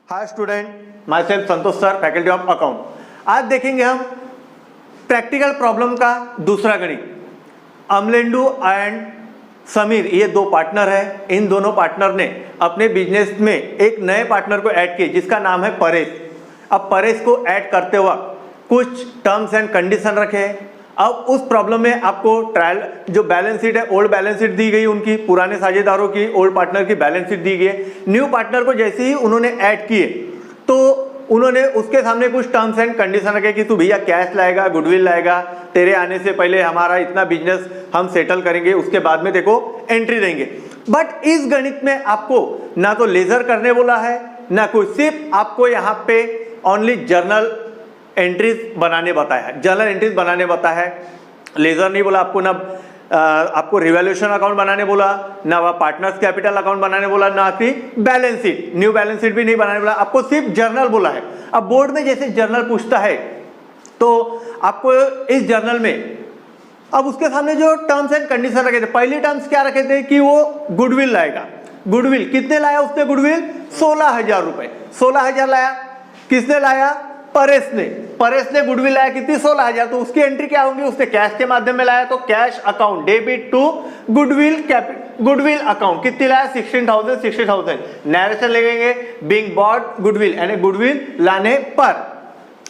Hi student, my self Santosh sir, faculty of account. आज देखेंगे हम प्रैक्टिकल प्रॉब्लम का दूसरा गणित। अमलेंडू एंड समीर ये दो पार्टनर है। इन दोनों पार्टनर ने अपने बिजनेस में एक नए पार्टनर को ऐड किया जिसका नाम है परेश। अब परेश को ऐड करते वक्त कुछ टर्म्स एंड कंडीशन रखे। अब उस प्रॉब्लम में आपको ट्रायल जो बैलेंस शीट है, ओल्ड बैलेंस शीट दी गई, उनकी पुराने साझेदारों की ओल्ड पार्टनर की बैलेंस शीट दी गई है। न्यू पार्टनर को जैसे ही उन्होंने ऐड किए तो उन्होंने उसके सामने कुछ टर्म्स एंड कंडीशन रखे कि तू भैया कैश लाएगा, गुडविल लाएगा, तेरे आने से पहले हमारा इतना बिजनेस हम सेटल करेंगे, उसके बाद में देखो एंट्री देंगे। बट इस गणित में आपको ना तो लेजर करने बोला है ना कुछ, सिर्फ आपको यहाँ पे ओनली जर्नल एंट्रीज बनाने बताया है। जर्नल एंट्रीज बनाने बताया है, लेजर नहीं बोला आपको। ना आपको रिवैल्यूएशन अकाउंट बनाने बोला, ना वह पार्टनर्स कैपिटल अकाउंट बनाने बोला, ना कि balance sheet, new balance sheet भी नहीं बनाने बोला, आपको सिर्फ जर्नल बोला है। अब बोर्ड में जैसे जर्नल पूछता है तो आपको इस जर्नल में अब उसके सामने जो टर्म्स एंड कंडीशन रखे थे, पहली टर्म्स क्या रखे थे कि वो गुडविल लाएगा। गुडविल कितने लाया उसने? गुडविल 16,000 रुपए। 16,000 लाया। किसने लाया? परेश ने। परेश ने गुडविल लाया कितनी? 16,000। तो उसकी एंट्री क्या होंगी? उसने कैश के माध्यम में लाया तो cash account debit to goodwill account कितनी लाया? 16,000। 60,000 नरेशन लगेंगे बीइंग बॉट गुडविल, यानी गुडविल लाने पर।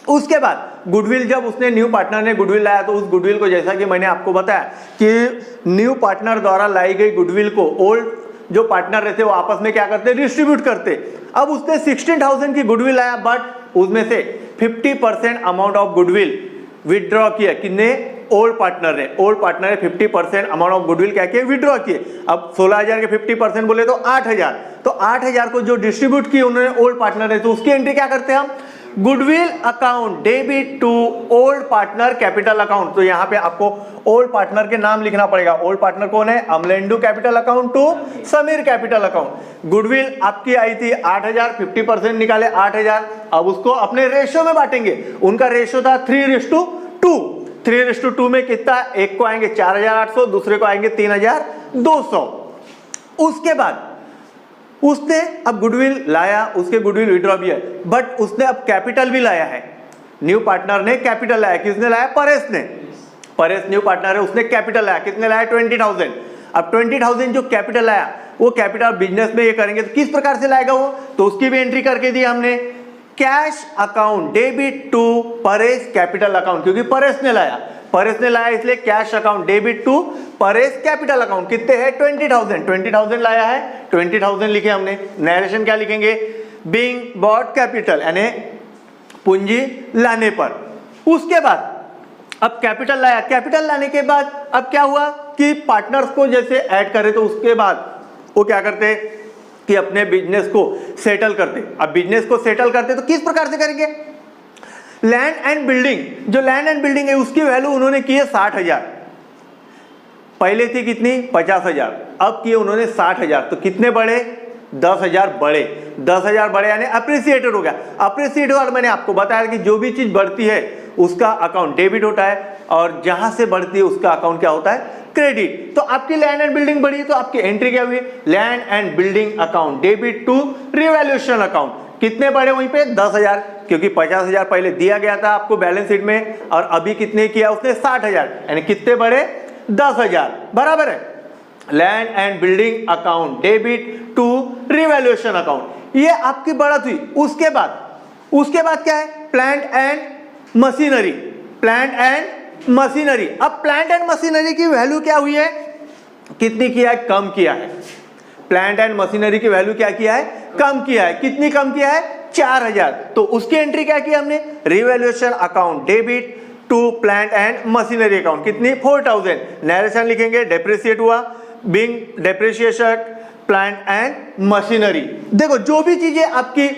उसके बाद गुडविल जब उसने न्यू पार्टनर ने गुडविल लाया तो उस गुडविल को, जैसा कि मैंने आपको बताया कि न्यू पार्टनर द्वारा लाई गई गुडविल को ओल्ड जो पार्टनर रहते वो आपस में क्या करते? डिस्ट्रीब्यूट करते। अब उसने 16,000 की गुडविल लाया, बट उसमें से 50% अमाउंट ऑफ गुडविल विड्रॉ किया। कितने? ओल्ड पार्टनर ने। ओल्ड पार्टनर ने 50% अमाउंट ऑफ गुडविल क्या किए? विड्रॉ किए। अब 16,000 के 50% बोले तो 8,000। तो 8,000 को जो डिस्ट्रीब्यूट किए उन्होंने ओल्ड पार्टनर ने, तो उसकी एंट्री क्या करते हैं हम? Goodwill account debit to old partner capital account. तो यहाँ पे आपको ओल्ड पार्टनर के नाम लिखना पड़ेगा। ओल्ड पार्टनर कौन है? Amalendu capital account to Sameer capital account. Goodwill आपकी आई थी 8,000, 50% निकाले 8,000। अब उसको अपने रेशियो में बांटेंगे। उनका रेशियो था 3:2। 3:2 में कितना? एक को आएंगे 4,800, दूसरे को आएंगे 3,200। उसके बाद उसने अब गुडविल लाया, उसके गुडविल विड्रॉ भी है, बट उसने अब कैपिटल भी लाया है। न्यू पार्टनर ने कैपिटल लाया। किसने लाया? परेश ने। परेश न्यू पार्टनर है, उसने कैपिटल लाया। कितने लाया? 20,000। अब 20,000 जो कैपिटल लाया वो कैपिटल बिजनेस में ये करेंगे तो किस प्रकार से लाएगा वो? तो उसकी भी एंट्री करके दी हमने, cash account debit to Paresh capital account, क्योंकि परेश ने लाया। परेश ने लाया इसलिए cash account debit to Paresh capital account. कितने है? 20,000। 20,000 लाया है, 20,000 लिखे हमने। नरेशन क्या लिखेंगे? बीइंग बॉट कैपिटल, यानी पूंजी लाने पर। उसके बाद अब कैपिटल लाया। कैपिटल लाने के बाद अब क्या हुआ कि पार्टनर्स को जैसे ऐड करे तो उसके बाद वो क्या करते कि अपने बिजनेस को सेटल करते। अब बिजनेस को सेटल करते तो किस प्रकार से करेंगे? लैंड एंड बिल्डिंग, जो लैंड एंड बिल्डिंग है उसकी वैल्यू उन्होंने की है 60,000। पहले थी कितनी? 50,000। अब किए उन्होंने 60,000। तो कितने बढ़े? 10,000 बढ़े। 10,000 बढ़े यानी अप्रिसिएटेड हो गया। अप्रिसिएट हुआ, मैंने आपको बताया कि जो भी चीज बढ़ती है उसका अकाउंट डेबिट होता है और जहां से बढ़ती है उसका अकाउंट क्या होता है? क्रेडिट। तो आपकी लैंड एंड बिल्डिंग बढ़ी तो आपकी एंट्री क्या हुई? Land and building account debit to revaluation account. कितने बढ़े वहीं पे? 10,000, क्योंकि 50,000 पहले दिया गया था आपको बैलेंस शीट में और अभी कितने किया उसने? 60,000, यानी कितने बढ़े? 10,000। बराबर है। Land and building account debit to revaluation account, ये आपकी बढ़त हुई। उसके बाद क्या है? Plant and machinery. Plant and machinery. अब प्लांट एंड मशीनरी की वैल्यू क्या हुई है? कितनी किया है? कम किया है। प्लांट एंड मशीनरी की वैल्यू क्या किया है? कम किया है। कितनी कम किया है? 4,000। तो उसकी एंट्री क्या की हमने? Revaluation account debit to plant and machinery account. कितनी? 4,000। नरेशन लिखेंगे, डेप्रिसिएट हुआ, being depreciation plant and machinery. देखो जो भी चीजें आपकी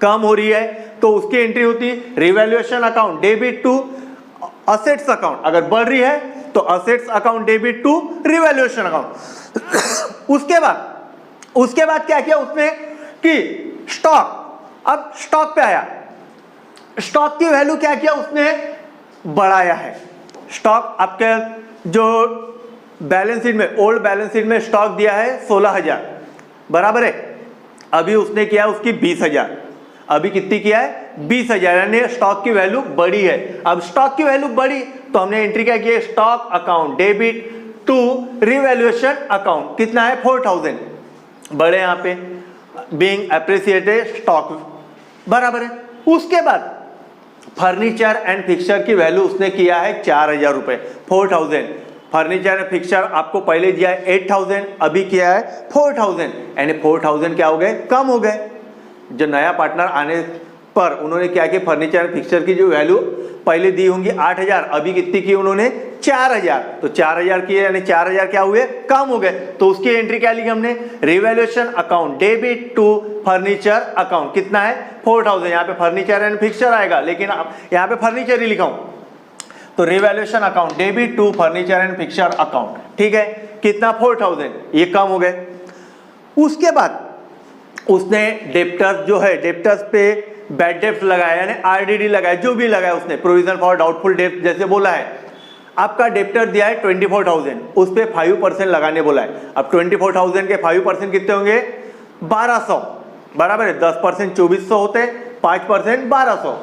कम हो रही है तो उसकी एंट्री होती है revaluation account debit to assets account. अगर बढ़ रही है तो assets account debit to revaluation account. उसके बाद क्या किया उसने कि स्टॉक। अब स्टॉक पे आया। स्टॉक की वैल्यू क्या किया उसने? बढ़ाया है। स्टॉक आपके जो बैलेंस शीट में, ओल्ड बैलेंस शीट में स्टॉक दिया है 16,000, बराबर है। अभी उसने किया उसकी 20,000। अभी कितनी किया है 20,000, यानी स्टॉक की वैल्यू बढ़ी है। अब स्टॉक की वैल्यू बढ़ी तो हमने एंट्री क्या की है, stock account debit to revaluation account, कितना है 4,000, बड़े यहाँ पे बीइंग एप्रिसिएटेड स्टॉक बराबर है। उसके बाद फर्नीचर एंड फिक्सचर की वैल्यू उसने किया है 4,000 रुपए, 4,000। फर्नीचर एंड फिक्सचर आपको पहले दिया है 8,000, अभी किया है 4,000, यानी 4,000 क्या हो गए, कम हो गए। जो नया पार्टनर आने पर उन्होंने क्या किया, फर्नीचर एंड फिक्सचर की जो वैल्यू पहले दी होंगी 8,000, अभी कितनी की उन्होंने 4,000, तो 4,000 किए यानी 4,000 क्या हुए, कम हो गए। तो उसकी एंट्री क्या लिखी हमने, revaluation account debit to furniture account, कितना है 4,000। यहाँ पे फर्नीचर एंड फिक्सचर आएगा, लेकिन यहाँ पे फर्नीचर ही लिखा हूं, तो revaluation account debit to furniture and fixture account, ठीक है, कितना 4,000, ये कम हो गए। उसके बाद उसने डेप्टर्स जो है, डेप्टर्स पे बैड डेप्ट लगाया, यानी आरडीडी लगाया, जो भी लगाया उसने, प्रोविजन फॉर डाउटफुल डेप्ट जैसे बोला है। आपका डेप्टर दिया है 24,000, उस पे 5% लगाने बोला है। अब 24,000 के 5% कितने होंगे, 1,200, बराबर है, 10% 2,400 होते, 5% 1,200,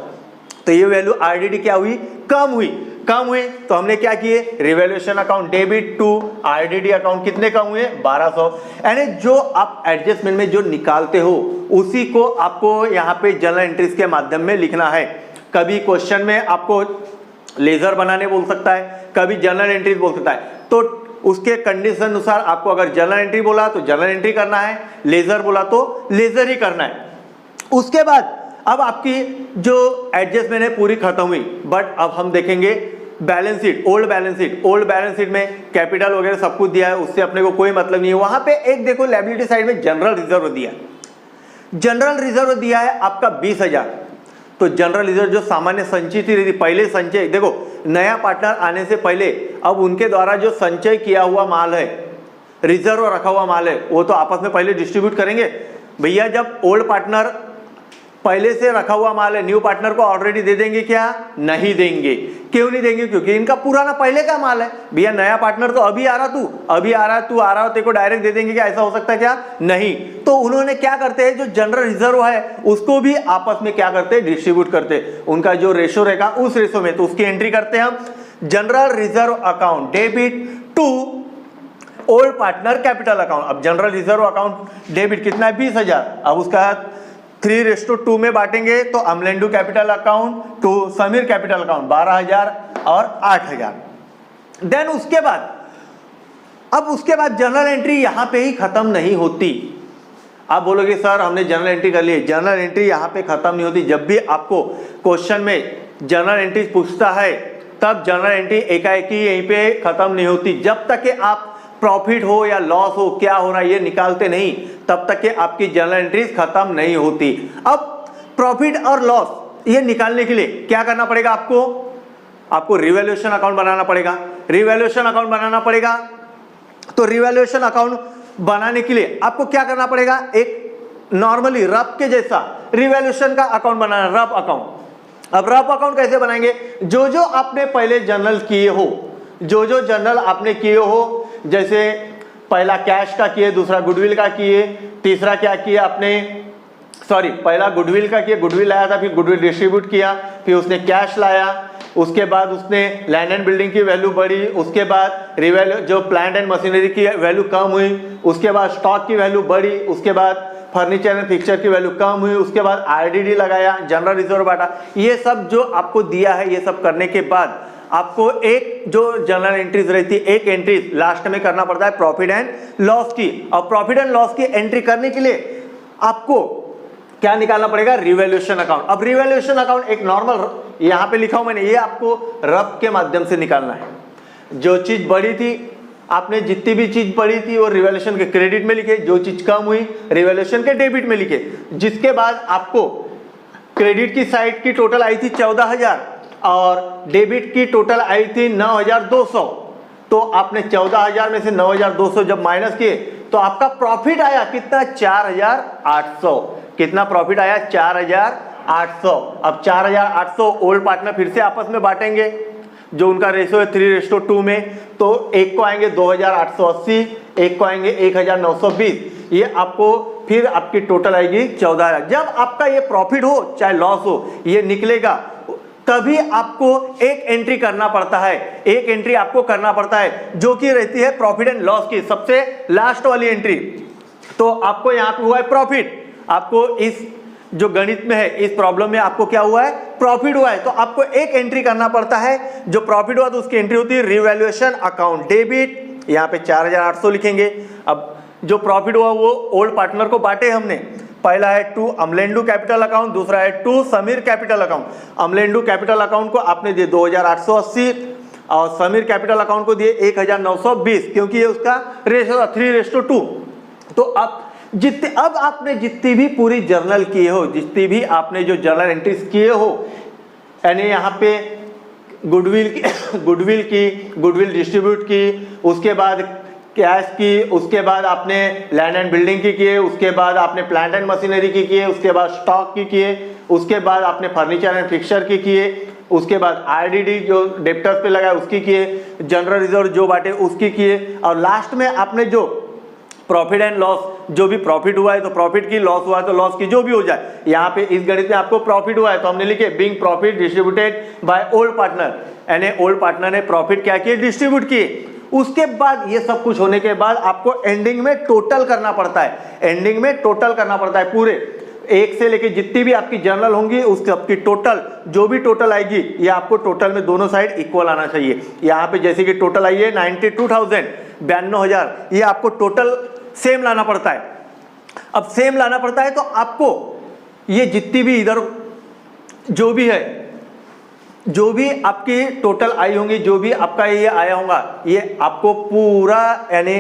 तो ये वैल्यू आरडीडी क्या हुई, कम हुई। कम हुए तो हमने क्या किए, revaluation account debit to RDD account, कितने कम हुए, 1,200। यानी जो आप एडजस्टमेंट में जो निकालते हो उसी को आपको यहाँ पे जर्नल एंट्रीज के माध्यम में लिखना है। कभी क्वेश्चन में आपको लेजर बनाने बोल सकता है, कभी जर्नल एंट्रीज बोल सकता है, तो उसके कंडीशन अनुसार आपको अगर जर्नल एंट्री बोला तो जर्नल एंट्री करना है, लेजर बोला तो लेजर ही करना है। उसके बाद अब आपकी जो एडजस्टमेंट है पूरी खत्म हुई, बट अब हम देखेंगे balance sheet, old balance sheet. Old balance sheet में कैपिटल वगैरह सब कुछ दिया है, उससे अपने को कोई मतलब नहीं है। वहां पे एक देखो लायबिलिटी साइड में जनरल रिजर्व दिया है, जनरल रिजर्व दिया है आपका 20,000। तो जनरल रिजर्व जो सामान्य संचित ही रहती, पहले संचय, देखो नया पार्टनर आने से पहले अब उनके द्वारा जो संचय किया हुआ माल है, रिजर्व रखा हुआ माल है, वो तो आपस में पहले डिस्ट्रीब्यूट करेंगे भैया। जब ओल्ड पार्टनर पहले से रखा हुआ माल है, न्यू पार्टनर को ऑलरेडी दे देंगे क्या, नहीं देंगे। क्यों नहीं देंगे, क्योंकि इनका पुराना पहले का माल है। भैया नया पार्टनर तो अभी आ रहा, अभी आ रहा, तू आ रहा हो, तेरे को डायरेक्ट दे देंगे क्या, ऐसा हो सकता है क्या, नहीं। तो उन्होंने क्या करते हैं, जो जनरल रिजर्व है उसको भी आपस में क्या करते हैं, डिस्ट्रीब्यूट करते हैं। उनका जो रेशो रहेगा उस रेशो में, तो उसकी एंट्री करते हैं हम, general reserve account debit to old partner capital account. अब जनरल रिजर्व अकाउंट डेबिट कितना है, 20,000। अब उसका 3:2 में बांटेंगे तो Amalendu capital account to Sameer capital account 12,000 और 8,000। देन उसके बाद, अब उसके बाद जनरल एंट्री यहां पे ही खत्म नहीं होती। आप बोलोगे सर हमने जनरल एंट्री कर ली, जनरल एंट्री यहां पे खत्म नहीं होती। जब भी आपको क्वेश्चन में जनरल एंट्री पूछता है तब जनरल एंट्री एकाएकी यहीं पे खत्म नहीं होती। जब तक कि आप प्रॉफिट हो या लॉस हो, क्या हो रहा है ये निकालते नहीं, तब तक कि आपकी जर्नल एंट्रीज खत्म नहीं होती। अब प्रॉफिट और लॉस ये निकालने के लिए क्या करना पड़ेगा, आपको रिवैल्यूएशन अकाउंट बनाना पड़ेगा। रिवैल्यूएशन अकाउंट बनाना पड़ेगा, तो रिवैल्यूएशन अकाउंट बनाने के लिए आपको क्या करना पड़ेगा, एक नॉर्मली रफ के जैसा रिवैल्यूएशन का अकाउंट बनाना, रफ अकाउंट। अब रफ अकाउंट कैसे बनाएंगे, जो जो आपने पहले जर्नल किए हो, जो जो जर्नल आपने किए हो, जैसे पहला कैश का किए, दूसरा गुडविल का किए, तीसरा क्या किया आपने, सॉरी पहला गुडविल का किया, गुडविल लाया था, फिर गुडविल डिस्ट्रीब्यूट किया, फिर उसने कैश लाया, उसके बाद उसने लैंड एंड बिल्डिंग की वैल्यू बढ़ी, उसके बाद रिवैल्यू जो प्लांट एंड मशीनरी की वैल्यू कम हुई, उसके बाद स्टॉक की वैल्यू बढ़ी, उसके बाद फर्नीचर एंड फिक्सचर की वैल्यू कम हुई, उसके बाद आरडीडी लगाया, जनरल रिजर्व बांटा। ये सब जो आपको दिया है, ये सब करने के बाद आपको एक जो जर्नल एंट्रीज रहती है, एक एंट्री लास्ट में करना पड़ता है प्रॉफिट एंड लॉस की। और प्रॉफिट एंड लॉस की एंट्री करने के लिए आपको क्या निकालना पड़ेगा, रिवैल्यूएशन अकाउंट। अब रिवैल्यूएशन अकाउंट एक नॉर्मल, यहां पे लिखा हूं मैंने, ये आपको रफ के माध्यम से निकालना है। जो चीज बढ़ी थी, आपने जितनी भी चीज बढ़ी थी वो रिवैल्यूएशन के क्रेडिट में लिखे, जो चीज कम हुई रिवैल्यूएशन के डेबिट में लिखे। जिसके बाद आपको क्रेडिट की साइड की टोटल आई थी 14,000 और डेबिट की टोटल आई थी 9,200। तो आपने 14,000 में से 9,200 जब माइनस किए तो आपका प्रॉफिट आया कितना, 4,800। कितना प्रॉफिट आया, 4,800। अब 4,800 ओल्ड पार्टनर फिर से आपस में बांटेंगे, जो उनका रेशो है 3:2 में, तो एक को आएंगे 2,880, एक को आएंगे 1,920। ये आपको फिर आपकी टोटल आएगी 14,000। जब आपका ये प्रॉफिट हो चाहे लॉस हो, ये निकलेगा तभी आपको एक एंट्री करना पड़ता है, एक एंट्री आपको करना पड़ता है जो कि रहती है प्रॉफिट एंड लॉस की सबसे लास्ट वाली एंट्री। तो आपको यहाँ पे हुआ है प्रॉफिट, आपको इस जो गणित में है इस प्रॉब्लम में आपको क्या हुआ है, प्रॉफिट हुआ है। तो आपको एक एंट्री करना पड़ता है, जो प्रॉफिट हुआ तो उसकी एंट्री होती है रिवैल्यूएशन अकाउंट डेबिट, यहाँ पे 4,800 लिखेंगे। अब जो प्रॉफिट हुआ वो ओल्ड पार्टनर को बांटे हमने, पहला है टू अमलेंडू कैपिटल अकाउंट, दूसरा है to Sameer capital account. Amalendu capital account को आपने दिए 2,880 और समीर कैपिटल अकाउंट को दिए 1,920, क्योंकि ये उसका रेशो था 3:2। तो अब आपने जितनी भी पूरी जर्नल किए हो, जितनी भी आपने जो जर्नल एंट्रीज किए हो, यानी यहाँ पे गुडविल डिस्ट्रीब्यूट की, उसके बाद कैश की, उसके बाद आपने लैंड एंड बिल्डिंग की किए, उसके बाद आपने प्लांट एंड मशीनरी की किए, उसके बाद स्टॉक की किए, उसके बाद आपने फर्नीचर एंड फिक्सचर की किए, उसके बाद आरडीडी जो डेप्टर्स पे लगा उसकी किए, जनरल रिजर्व जो बांटे उसकी किए, और लास्ट में आपने जो प्रॉफिट एंड लॉस, जो भी प्रॉफिट हुआ है तो प्रॉफिट की, लॉस हुआ है तो लॉस की, जो भी हो जाए। यहाँ पे इस गणित में आपको प्रॉफिट हुआ है तो हमने लिखे being profit distributed by old partner, यानी ओल्ड पार्टनर ने प्रॉफिट क्या किए, डिस्ट्रीब्यूट किए। उसके बाद ये सब कुछ होने के बाद आपको एंडिंग में टोटल करना पड़ता है, एंडिंग में टोटल करना पड़ता है पूरे एक से लेके जितनी भी आपकी जर्नल होंगी उस सबकी टोटल, जो भी टोटल आएगी ये आपको टोटल में दोनों साइड इक्वल आना चाहिए। यहाँ पे जैसे कि टोटल आई है 92,000, 92,000, ये आपको टोटल सेम लाना पड़ता है। अब सेम लाना पड़ता है तो आपको ये जितनी भी इधर जो भी है, जो भी आपकी टोटल आई होंगी, जो भी आपका ये आया होगा, ये आपको पूरा यानी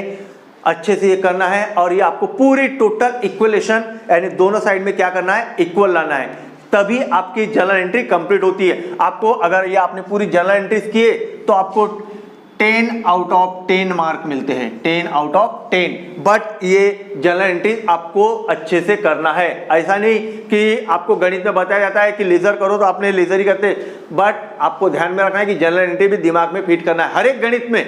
अच्छे से ये करना है, और ये आपको पूरी टोटल इक्वलेशन यानी दोनों साइड में क्या करना है, इक्वल लाना है, तभी आपकी जर्नल एंट्री कंप्लीट होती है। आपको अगर ये आपने पूरी जर्नल एंट्रीज किए तो आपको 10 आउट ऑफ 10 मार्क मिलते हैं, 10 आउट ऑफ 10। बट ये जर्नल एंट्री आपको अच्छे से करना है, ऐसा नहीं कि आपको गणित में बताया जाता है कि लेजर करो तो आपने लेजर ही करते, बट आपको ध्यान में रखना है कि जर्नल एंट्री भी दिमाग में फिट करना है। हर एक गणित में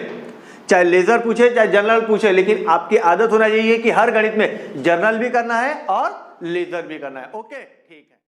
चाहे लेजर पूछे चाहे जर्नल पूछे, लेकिन आपकी आदत होना चाहिए कि हर गणित में जर्नल भी करना है और लेजर भी करना है। ओके।